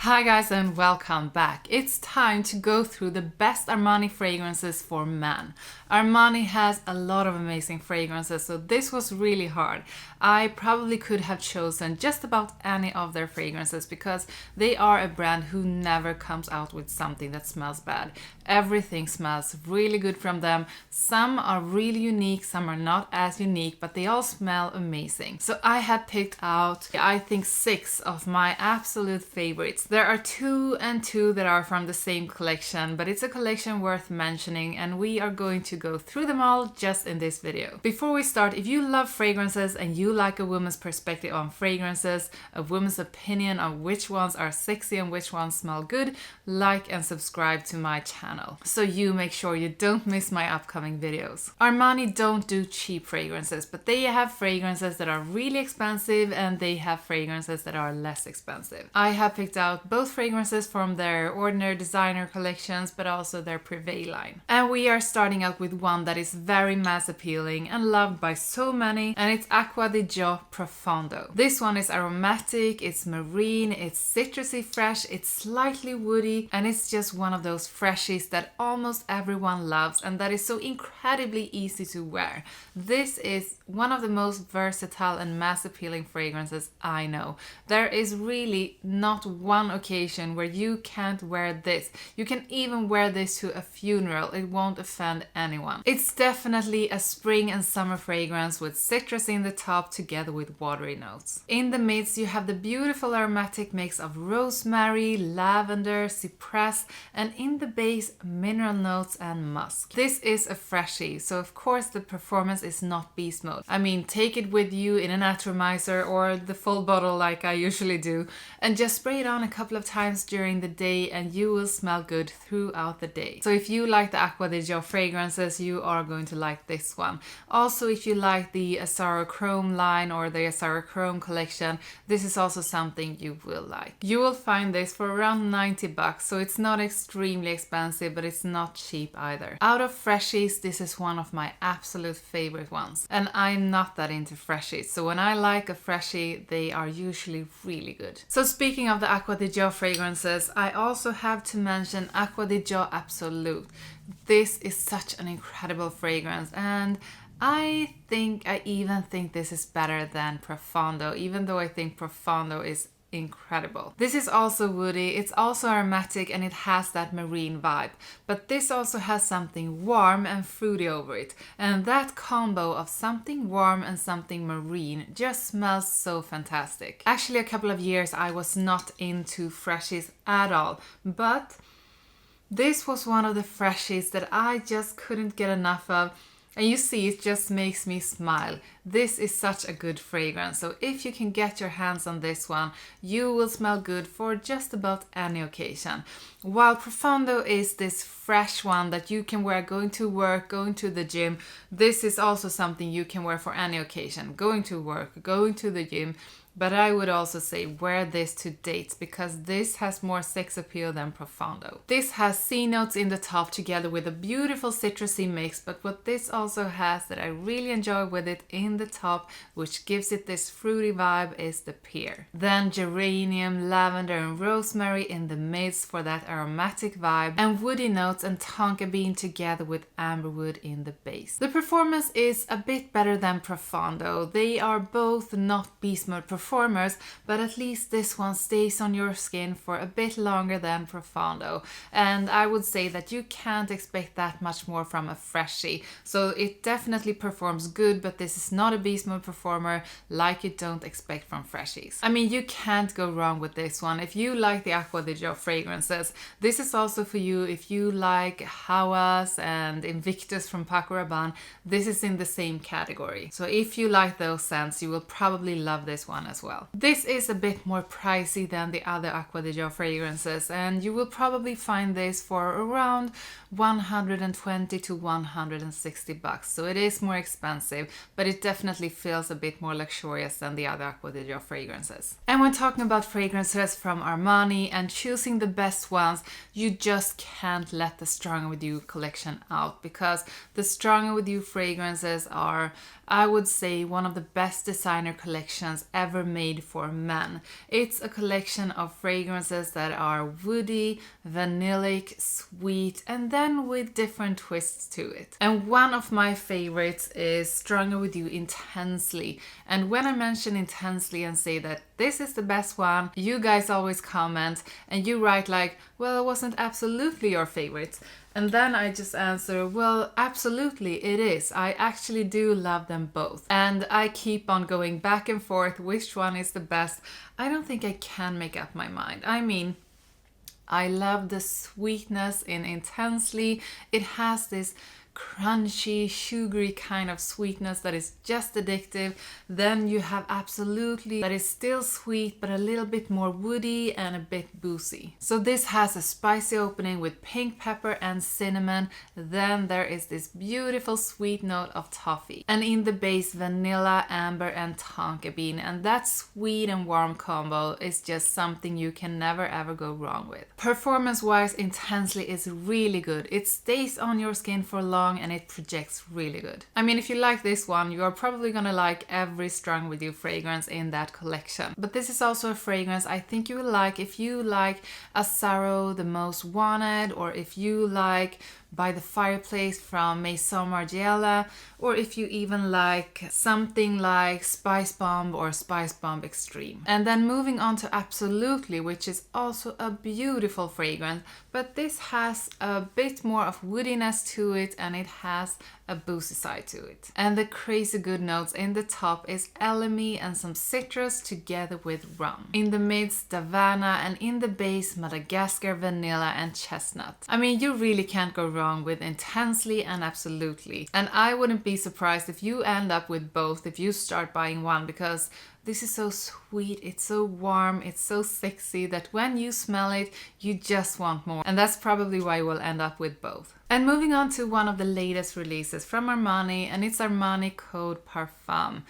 Hi guys and welcome back. It's time to go through the best Armani fragrances for men. Armani has a lot of amazing fragrances, so this was really hard. I probably could have chosen just about any of their fragrances because they are a brand who never comes out with something that smells bad. Everything smells really good from them. Some are really unique, some are not as unique, but they all smell amazing. So I have picked out, I think, 6 of my absolute favorites. There are 2 and 2 that are from the same collection, but it's a collection worth mentioning and we are going to go through them all just in this video. Before we start, if you love fragrances and you like a woman's perspective on fragrances, a woman's opinion on which ones are sexy and which ones smell good, like and subscribe to my channel so you make sure you don't miss my upcoming videos. Armani don't do cheap fragrances, but they have fragrances that are really expensive and they have fragrances that are less expensive. I have picked out both fragrances from their ordinary designer collections but also their Privé line. And we are starting out with one that is very mass appealing and loved by so many, and it's Aqua Jaw Profondo. This one is aromatic, it's marine, it's citrusy fresh, it's slightly woody, and it's just one of those freshies that almost everyone loves and that is so incredibly easy to wear. This is one of the most versatile and mass appealing fragrances I know. There is really not one occasion where you can't wear this. You can even wear this to a funeral, it won't offend anyone. It's definitely a spring and summer fragrance with citrus in the top together with watery notes. In the midst you have the beautiful aromatic mix of rosemary, lavender, cypress, and in the base mineral notes and musk. This is a freshie, so of course the performance is not beast mode. I mean, take it with you in an atomizer or the full bottle like I usually do and just spray it on a couple of times during the day and you will smell good throughout the day. So if you like the Aqua Jaw fragrances, you are going to like this one. Also, if you like the Chrome line or the Chrome collection, this is also something you will like. You will find this for around 90 bucks, so it's not extremely expensive, but it's not cheap either. Out of freshies, this is one of my absolute favorite ones. And I'm not that into freshies, so when I like a freshie, they are usually really good. So speaking of the Aqua Jaw fragrances, I also have to mention Aqua Jaw Absolute. This is such an incredible fragrance and I even think this is better than Profondo, even though I think Profondo is incredible. This is also woody, it's also aromatic and it has that marine vibe, but this also has something warm and fruity over it, and that combo of something warm and something marine just smells so fantastic. Actually, a couple of years I was not into freshies at all, but this was one of the freshies that I just couldn't get enough of. And you see, it just makes me smile. This is such a good fragrance, so if you can get your hands on this one, you will smell good for just about any occasion. While Profondo is this fresh one that you can wear going to work, going to the gym, this is also something you can wear for any occasion, going to work, going to the gym. But I would also say wear this to dates because this has more sex appeal than Profondo. This has sea notes in the top together with a beautiful citrusy mix, but what this also has that I really enjoy with it in the top, which gives it this fruity vibe, is the pear. Then geranium, lavender and rosemary in the midst for that aromatic vibe, and woody notes and tonka bean together with amberwood in the base. The performance is a bit better than Profondo. They are both not beast mode performers, but at least this one stays on your skin for a bit longer than Profondo, and I would say that you can't expect that much more from a freshie, so it definitely performs good, but this is not a beast mode performer like you don't expect from freshies. I mean, you can't go wrong with this one. If you like the Aqua Jaw fragrances, this is also for you. If you like Hawas and Invictus from Paco Rabanne, this is in the same category. So if you like those scents, you will probably love this one as well. This is a bit more pricey than the other Aqua Jaw fragrances, and you will probably find this for around 120 to 160 bucks. So it is more expensive, but it definitely feels a bit more luxurious than the other Aqua Jaw fragrances. And when talking about fragrances from Armani and choosing the best ones, you just can't let the Stronger With You collection out, because the Stronger With You fragrances are, I would say, one of the best designer collections ever ever made for men. It's a collection of fragrances that are woody, vanillic, sweet, and then with different twists to it. And one of my favorites is Stronger With You Intensely. And when I mention intensely and say that this is the best one, you guys always comment and you write like, well, it wasn't absolutely your favorite. And then I just answer, well, absolutely it is. I actually do love them both. And I keep on going back and forth which one is the best. I don't think I can make up my mind. I mean, I love the sweetness in Intensely. It has this crunchy, sugary kind of sweetness that is just addictive. Then you have Absolutely that is still sweet but a little bit more woody and a bit boozy. So this has a spicy opening with pink pepper and cinnamon. Then there is this beautiful sweet note of toffee. And in the base, vanilla, amber and tonka bean. And that sweet and warm combo is just something you can never ever go wrong with. Performance-wise, Intensely is really good. It stays on your skin for long and it projects really good. I mean, if you like this one, you are probably gonna like every Strong With You fragrance in that collection. But this is also a fragrance I think you will like if you like A Sorrow the Most Wanted, or if you like By the Fireplace from Maison Margiela, or if you even like something like Spice Bomb or Spice Bomb Extreme. And then moving on to Absolutely, which is also a beautiful fragrance, but this has a bit more of woodiness to it and it has a boozy side to it. And the crazy good notes in the top is elemi and some citrus together with rum. In the midst, Davana, and in the base, Madagascar, vanilla and chestnut. I mean, you really can't go wrong with Intensely and Absolutely. And I wouldn't be surprised if you end up with both if you start buying one, because this is so sweet, it's so warm, it's so sexy that when you smell it, you just want more. And that's probably why we'll end up with both. And moving on to one of the latest releases from Armani, and it's Armani Code Perfum.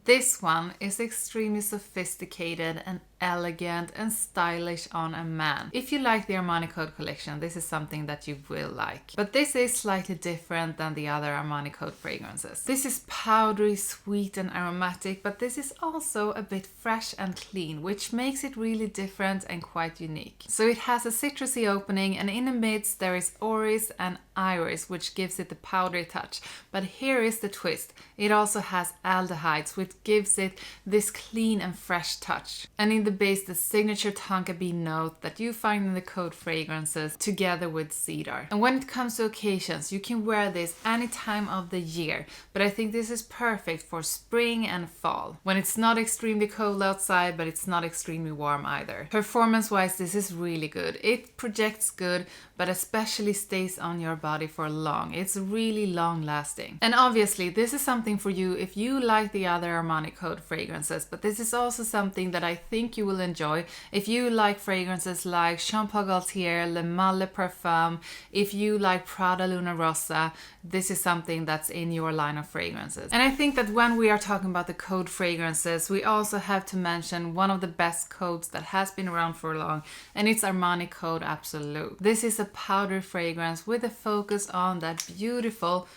This one is extremely sophisticated and elegant and stylish on a man. If you like the Armani Code collection, this is something that you will like. But this is slightly different than the other Armani Code fragrances. This is powdery, sweet and aromatic, but this is also a bit fresh and clean, which makes it really different and quite unique. So it has a citrusy opening, and in the midst there is orris and iris, which gives it the powdery touch. But here is the twist. It also has aldehydes, which gives it this clean and fresh touch. And in the base, the signature tonka bean note that you find in the Code fragrances together with cedar. And when it comes to occasions, you can wear this any time of the year, but I think this is perfect for spring and fall, when it's not extremely cold outside, but it's not extremely warm either. Performance-wise, this is really good. It projects good, but especially stays on your body for long. It's really long lasting. And obviously, this is something for you if you like the other Armani Code fragrances, but this is also something that I think you will enjoy if you like fragrances like Jean Paul Gaultier, Le Mal Le Parfum, if you like Prada Luna Rossa. This is something that's in your line of fragrances. And I think that when we are talking about the Code fragrances, we also have to mention one of the best codes that has been around for long, and it's Armani Code Absolute. This is a powder fragrance with a focus on that beautiful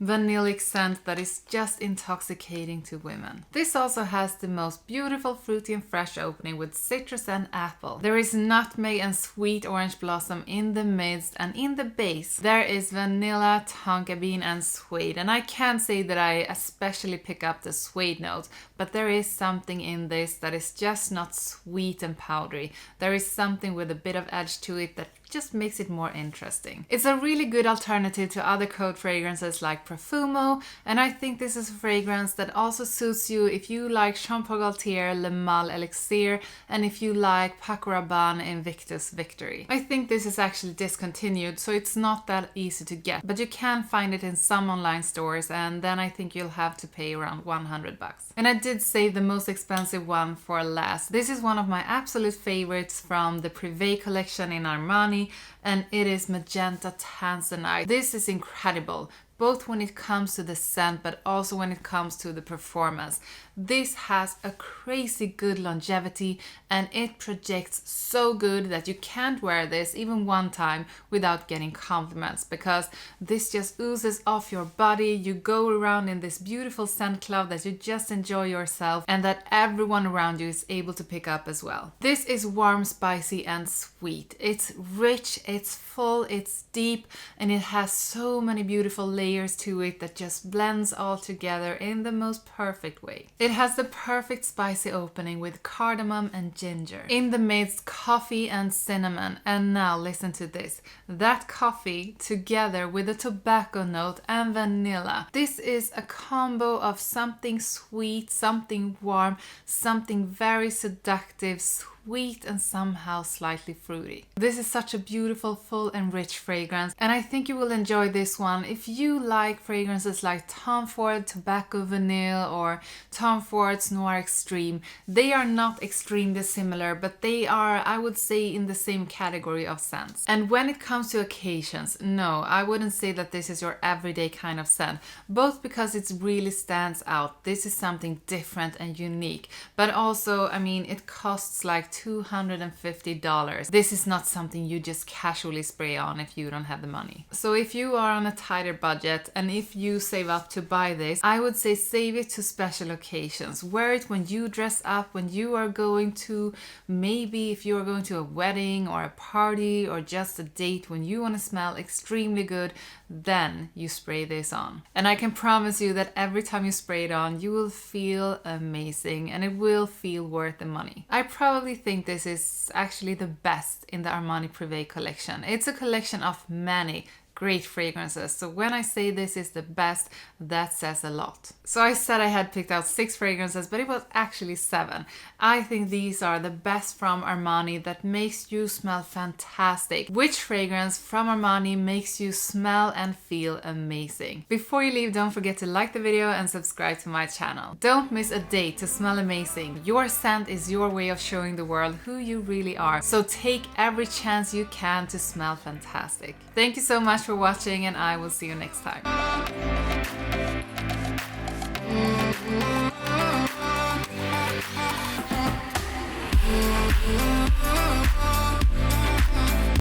vanillic scent that is just intoxicating to women. This also has the most beautiful fruity and fresh opening with citrus and apple. There is nutmeg and sweet orange blossom in the midst, and in the base there is vanilla, tonka bean and suede. And I can't say that I especially pick up the suede note, but there is something in this that is just not sweet and powdery. There is something with a bit of edge to it that just makes it more interesting. It's a really good alternative to other Code fragrances like Profumo, and I think this is a fragrance that also suits you if you like Jean Paul Gaultier, Le Mal Elixir, and if you like Paco Rabanne Invictus Victory. I think this is actually discontinued, so it's not that easy to get, but you can find it in some online stores, and then I think you'll have to pay around 100 bucks. And I did save the most expensive one for last. This is one of my absolute favorites from the Privé collection in Armani, and it is Magenta Tanite. This is incredible. both when it comes to the scent, but also when it comes to the performance. This has a crazy good longevity, and it projects so good that you can't wear this even one time without getting compliments, because this just oozes off your body. You go around in this beautiful scent cloud that you just enjoy yourself and that everyone around you is able to pick up as well. This is warm, spicy and sweet. It's rich, it's full, it's deep, and it has so many beautiful layers to it that just blends all together in the most perfect way. It has the perfect spicy opening with cardamom and ginger. In the midst, coffee and cinnamon. And now listen to this. That coffee together with a tobacco note and vanilla. This is a combo of something sweet, something warm, something very seductive, sweet and somehow slightly fruity. This is such a beautiful, full and rich fragrance, and I think you will enjoy this one if you like fragrances like Tom Ford Tobacco Vanille or Tom Ford's Noir Extreme. They are not extremely similar, but they are, I would say, in the same category of scents. And when it comes to occasions, no, I wouldn't say that this is your everyday kind of scent, both because it really stands out. This is something different and unique, but also, I mean, it costs like $250. This is not something you just casually spray on if you don't have the money. So if you are on a tighter budget and if you save up to buy this, I would say save it to special occasions. Wear it when you dress up, when you are going to, maybe if you are going to a wedding or a party or just a date, when you want to smell extremely good, then you spray this on. And I can promise you that every time you spray it on, you will feel amazing and it will feel worth the money. I probably think this is actually the best in the Armani Privé collection. It's a collection of many great fragrances. So when I say this is the best, that says a lot. So I said I had picked out 6 fragrances, but it was actually 7. I think these are the best from Armani that makes you smell fantastic. Which fragrance from Armani makes you smell and feel amazing? Before you leave, don't forget to like the video and subscribe to my channel. Don't miss a date to smell amazing. Your scent is your way of showing the world who you really are. So take every chance you can to smell fantastic. Thank you so much for watching, and I will see you next time.